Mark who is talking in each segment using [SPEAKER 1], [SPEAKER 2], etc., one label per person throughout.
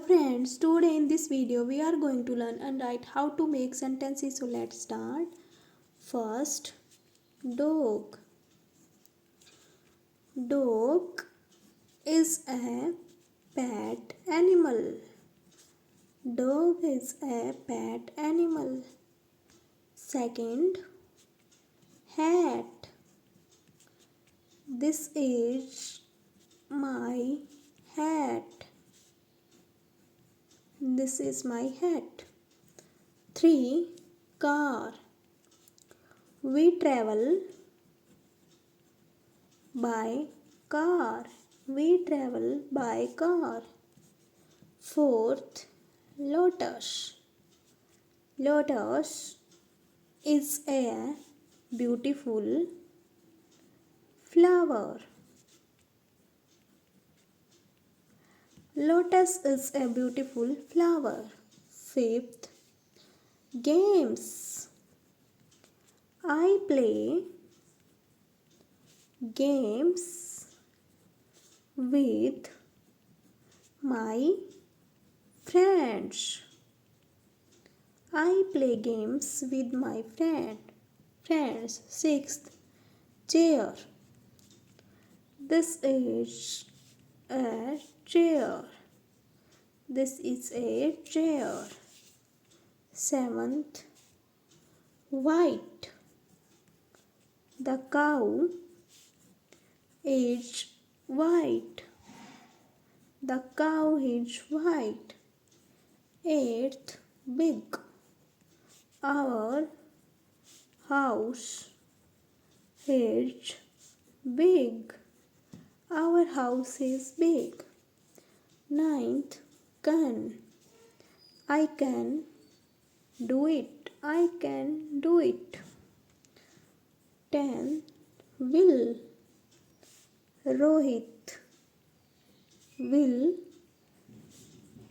[SPEAKER 1] Friends, today in this video we are going to learn and write how to make sentences. So let's start. First, dog. Dog is a pet animal. Dog is a pet animal. Second, hat. This is my hat. This is my hat. 3. Car. We travel by car. We travel by car. Fourth, lotus. Lotus is a beautiful flower. Lotus is a beautiful flower. Fifth, games. I play games with my friends. I play games with my friends. Sixth, chair. This is a chair. This is a chair. Seventh, white. The cow is white. The cow is white. Eighth, big. Our house is big. Our house is big. Ninth, can. I can do it. I can do it. 10. Will. Rohit will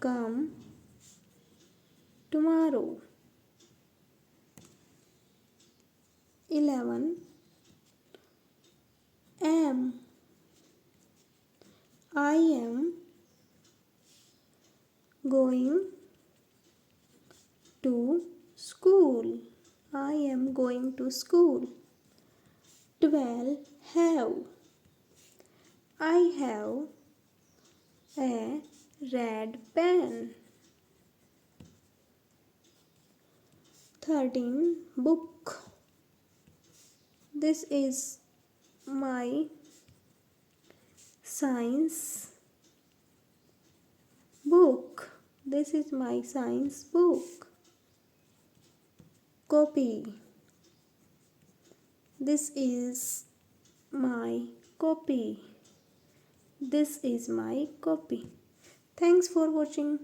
[SPEAKER 1] come tomorrow. 11. Am. I am going to school. I am going to school. 12. Have. I have a red pen. 13. Book. This is my science book. This is my science book. Copy. This is my copy. This is my copy. Thanks for watching.